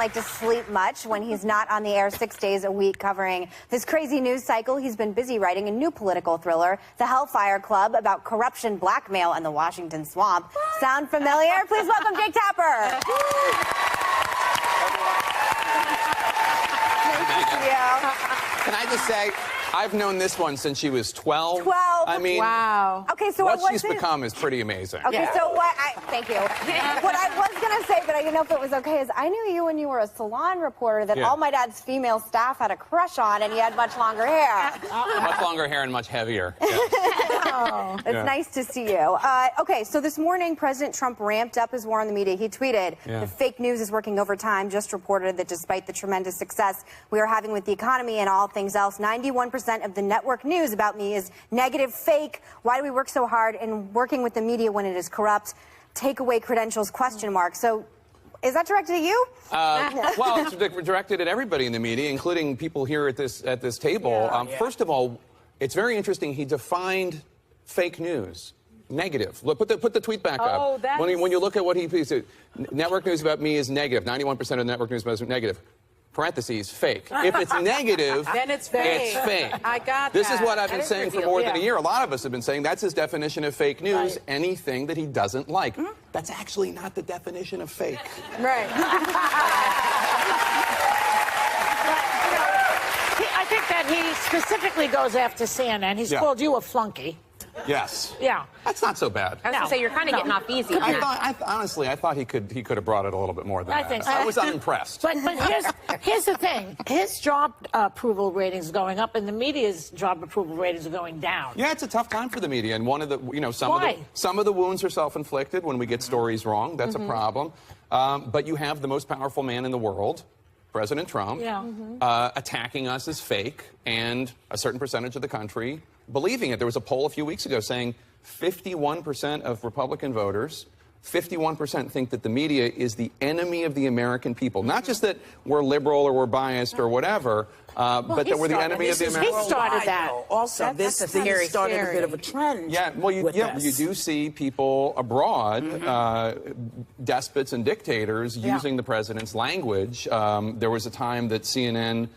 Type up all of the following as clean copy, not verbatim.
like to sleep much when he's not on the air 6 days a week covering this crazy news cycle. He's been busy writing a new political thriller, The Hellfire Club, about corruption, blackmail, and the Washington swamp. Sound familiar? Please welcome Jake Tapper. Can I just say, I've known this one since she was 12. 12. I mean, wow. Okay, so what she's become is pretty amazing. Okay, so thank you. What I was going to say, but I didn't know if it was okay, is I knew you when you were a salon reporter that all my dad's female staff had a crush on, and he had much longer hair. Much longer hair and much heavier. Yeah. Oh, it's nice to see you. Okay, so this morning, President Trump ramped up his war on the media. He tweeted, the fake news is working overtime, just reported that despite the tremendous success we are having with the economy and all things else, 91% of the network news about me is negative, fake. Why do we work so hard in working with the media when it is corrupt? Take away credentials, question mark. So is that directed at you? Well, it's directed at everybody in the media, including people here at this table. First of all, it's very interesting. He defined fake news. Negative. Look, put the tweet back up. When you look at what he said, network news about me is negative. 91% of network news about me is negative. Parentheses, fake. If it's negative, then it's fake. It's fake. I got This is what I've been saying for more than a year. A lot of us have been saying that's his definition of fake news, Right. anything that he doesn't like. That's actually not the definition of fake. Right. I think that he specifically goes after CNN. He's called you a flunky. Yes. Yeah. That's not so bad. I was going to say, you're kind of getting off easy. Honestly, I thought he could have brought it a little bit more than that. I think so. I was unimpressed. But here's the thing. His job approval ratings are going up, and the media's job approval ratings are going down. Yeah, it's a tough time for the media, and one of the, some of the wounds are self-inflicted when we get stories wrong. That's a problem. But you have the most powerful man in the world, President Trump, attacking us as fake, and a certain percentage of the country believing it. There was a poll a few weeks ago saying 51% of Republican voters, 51% think that the media is the enemy of the American people. Not just that we're liberal or we're biased or whatever, but that we're the enemy of the American people. He started that. Also, this started a bit of a trend. Yeah, well, you do see people abroad, despots and dictators, using the president's language. There was a time that CNN,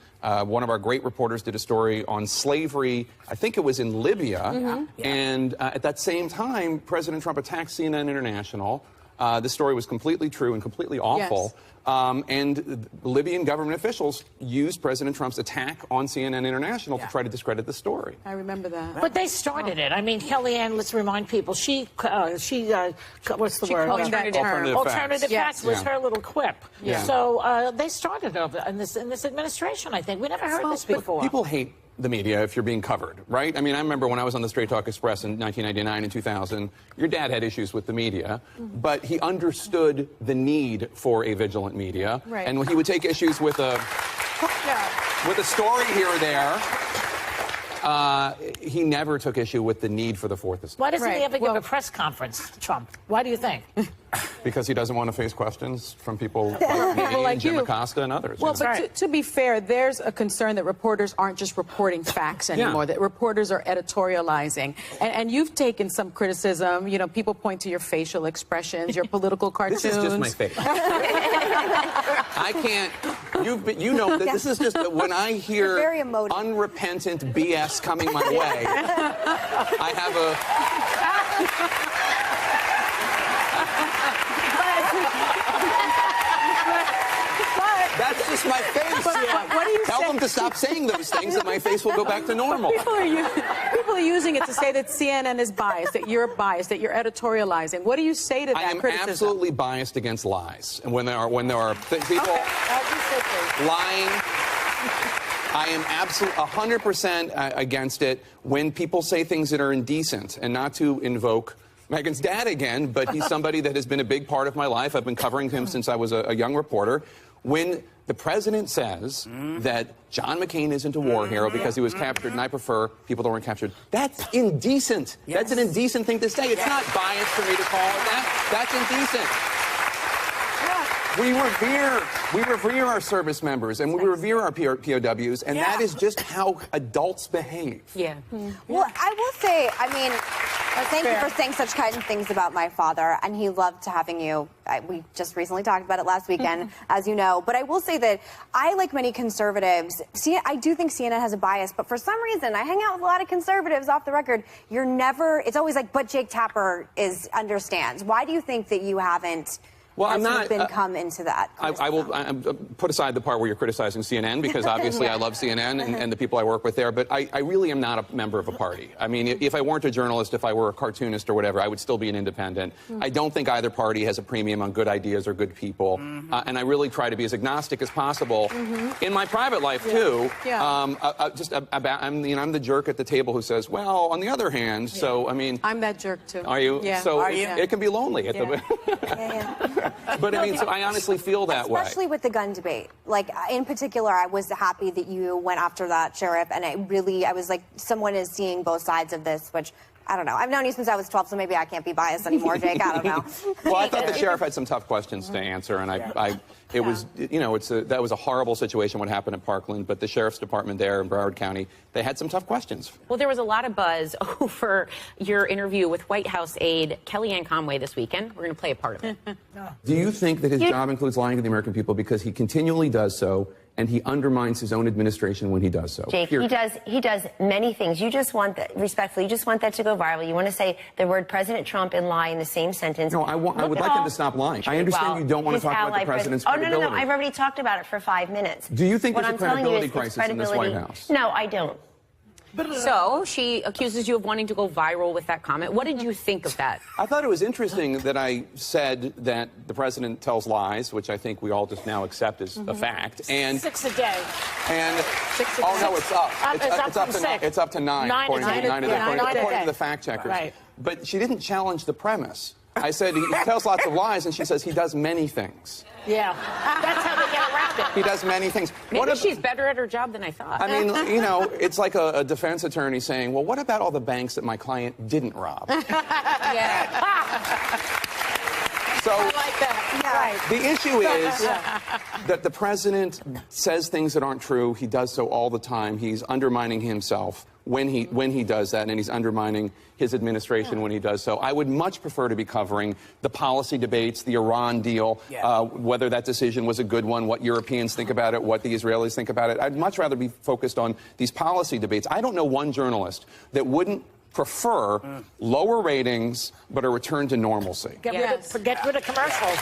one of our great reporters, did a story on slavery. I think it was in Libya. And at that same time, President Trump attacked CNN International. The story was completely true and completely awful. And Libyan government officials used President Trump's attack on CNN International to try to discredit the story. I remember that. But they started it. I mean, Kellyanne, let's remind people, what's the word? Alternative facts was her little quip. So they started it in this administration, I think. We never heard this before. People hate the media if you're being covered, right? I mean, I remember when I was on the Straight Talk Express in 1999 and 2000, your dad had issues with the media, but he understood the need for a vigilant media. Right. And when he would take issues with a story here or there, he never took issue with the need for the Fourth Estate. Why doesn't he ever give a press conference, Trump? Why do you think? Because he doesn't want to face questions from people like me and Jim Acosta and others. Well, but to be fair, there's a concern that reporters aren't just reporting facts anymore, that reporters are editorializing. And you've taken some criticism. You know, people point to your facial expressions, your political cartoons. This is just my face. I can't... You know that this is just... When I hear unrepentant BS coming my way, I have a... That's just my face. But what do you Tell them to stop saying those things and my face will go back to normal. People are using it to say that CNN is biased, that you're biased, that you're editorializing. What do you say to that criticism? I am absolutely biased against lies. And when there are people lying, I am absolutely 100% against it when people say things that are indecent, and not to invoke Meghan's dad again, but he's somebody that has been a big part of my life. I've been covering him since I was a young reporter. When the president says that John McCain isn't a war hero because he was captured, and I prefer people that weren't captured, that's indecent. That's an indecent thing to say. It's not biased for me to call it that. That's indecent. We revere our service members, and we revere our POWs, and that is just how adults behave. Well, I will say, I mean, Thank you for saying such kind things about my father, and he loved having you. We just recently talked about it last weekend, as you know. But I will say that I, like many conservatives, I do think CNN has a bias, but for some reason, I hang out with a lot of conservatives off the record. It's always like, but Jake Tapper understands. Why do you think that you haven't? Well, I'm not come into that. I will put aside the part where you're criticizing CNN, because obviously I love CNN and the people I work with there, but I really am not a member of a party. I mean, if I weren't a journalist, if I were a cartoonist or whatever, I would still be an independent. I don't think either party has a premium on good ideas or good people, and I really try to be as agnostic as possible in my private life too. I'm the jerk at the table who says, well, on the other hand, so I mean, I'm that jerk too. Are you? Yeah. So Are you? It can be lonely at the. But I mean, so I honestly feel that way. Especially with the gun debate. Like, in particular, I was happy that you went after that sheriff, and I was like, someone is seeing both sides of this, which, I don't know. I've known you since I was 12, so maybe I can't be biased anymore, Jake. I don't know. Well, I thought the sheriff had some tough questions to answer, and it was, that was a horrible situation what happened at Parkland, but the sheriff's department there in Broward County, they had some tough questions. Well, there was a lot of buzz over your interview with White House aide Kellyanne Conway this weekend. We're going to play a part of it. Do you think that his job includes lying to the American people? Because he continually does so, and he undermines his own administration when he does so. Jake, he does many things. You just want that, respectfully, you just want that to go viral. You want to say the word President Trump and lie in the same sentence. No, I would like him to stop lying. I understand you don't want to talk about the president's credibility. No, I've already talked about it for 5 minutes. Do you think there's a credibility crisis in this White House? No, I don't. So she accuses you of wanting to go viral with that comment. What did you think of that? I thought it was interesting that I said that the president tells lies, which I think we all just now accept as a fact. And 6 a day. And no, it's up. It's up to 9 according to the fact checkers. Right. But she didn't challenge the premise. I said he tells lots of lies, and she says he does many things. Yeah, that's how they get around it. He does many things. Maybe she's better at her job than I thought. I mean, it's like a defense attorney saying, well, what about all the banks that my client didn't rob? Yeah. So I like that. Yeah. Right. The issue is that the president says things that aren't true. He does so all the time. He's undermining himself when he does that, and he's undermining his administration when he does so. I would much prefer to be covering the policy debates, the Iran deal, whether that decision was a good one, what Europeans think about it, what the Israelis think about it. I'd much rather be focused on these policy debates. I don't know one journalist that wouldn't prefer lower ratings but a return to normalcy. Get rid of commercials.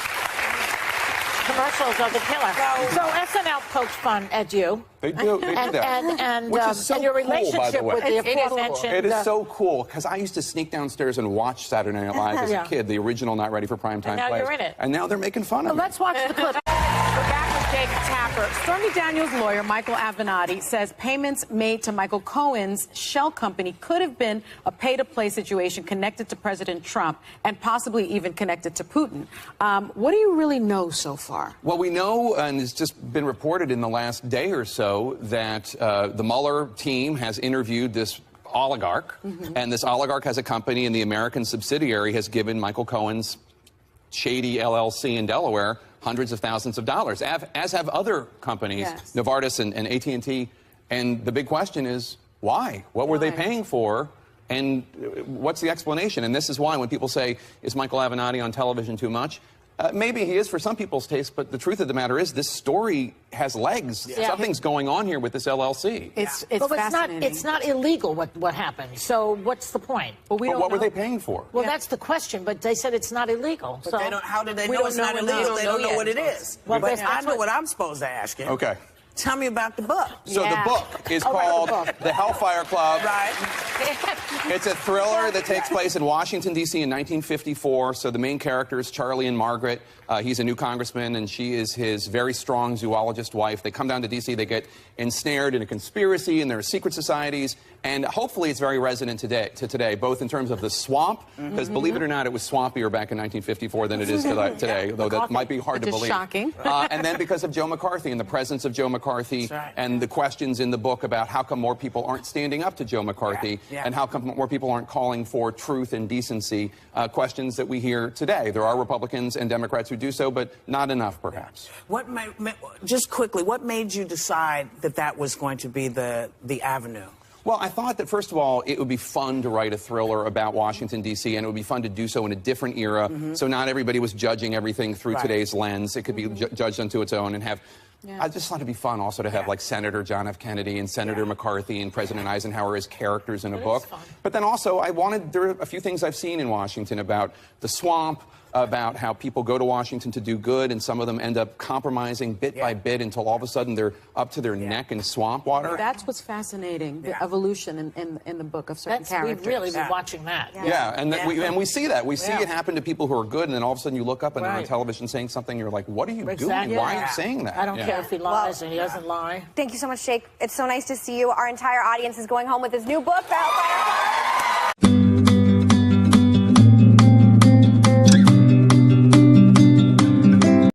Commercials are the killer. So SNL pokes fun at you. They do that. And which is so and your cool, relationship by the way. with the aforementioned. It is so cool, because I used to sneak downstairs and watch Saturday Night Live as a kid, the original Not Ready for Primetime plays. And now you're in it. And now they're making fun of me. Let's watch the clip. We're back with Jake Tapper. Stormy Daniels' lawyer, Michael Avenatti, says payments made to Michael Cohen's shell company could have been a pay-to-play situation connected to President Trump and possibly even connected to Putin. What do you really know so far? Well, we know, and it's just been reported in the last day or so, that the Mueller team has interviewed this oligarch, and this oligarch has a company, and the American subsidiary has given Michael Cohen's shady LLC in Delaware hundreds of thousands of dollars, as have other companies, Novartis and AT&T. And the big question is, why? What were they paying for? And what's the explanation? And this is why when people say, is Michael Avenatti on television too much? Maybe he is for some people's taste, but the truth of the matter is this story has legs. Yeah. Something's going on here with this LLC. It's fascinating. It's not illegal what happened. So what's the point? Well, what were they paying for? Well, that's the question. But they said it's not illegal. But so they don't, how do they know it's not illegal? They don't know what it is. Well, but I know what I'm supposed to ask you. Okay. Tell me about the book. So the book is called The Hellfire Club. Right. It's a thriller that takes place in Washington, D.C. in 1954. So the main character is Charlie and Margaret. He's a new congressman, and she is his very strong zoologist wife. They come down to D.C. They get ensnared in a conspiracy, and there are secret societies. And hopefully it's very resonant today, both in terms of the swamp, because believe it or not, it was swampier back in 1954 than it is today, though that might be hard to believe. Shocking. And then because of Joe McCarthy and the presence of Joe McCarthy and the questions in the book about how come more people aren't standing up to Joe McCarthy and how come more people aren't calling for truth and decency, questions that we hear today. There are Republicans and Democrats who do so, but not enough, perhaps. Just quickly, what made you decide that that was going to be the avenue? Well, I thought that, first of all, it would be fun to write a thriller about Washington, D.C., and it would be fun to do so in a different era, so not everybody was judging everything through today's lens. It could be judged unto its own and have... I just thought it'd be fun also to have like Senator John F. Kennedy and Senator McCarthy and President Eisenhower as characters in a book. But then also there are a few things I've seen in Washington about the swamp, about how people go to Washington to do good, and some of them end up compromising bit by bit until all of a sudden they're up to their neck in swamp water. That's what's fascinating, the evolution in the book of certain characters. We've really been watching that. And we see that. We see it happen to people who are good, and then all of a sudden you look up and they're on television saying something, you're like, what are you doing? Why are you saying that? I don't care if he lies and he doesn't lie. Thank you so much, Jake. It's so nice to see you. Our entire audience is going home with his new book, Valentine.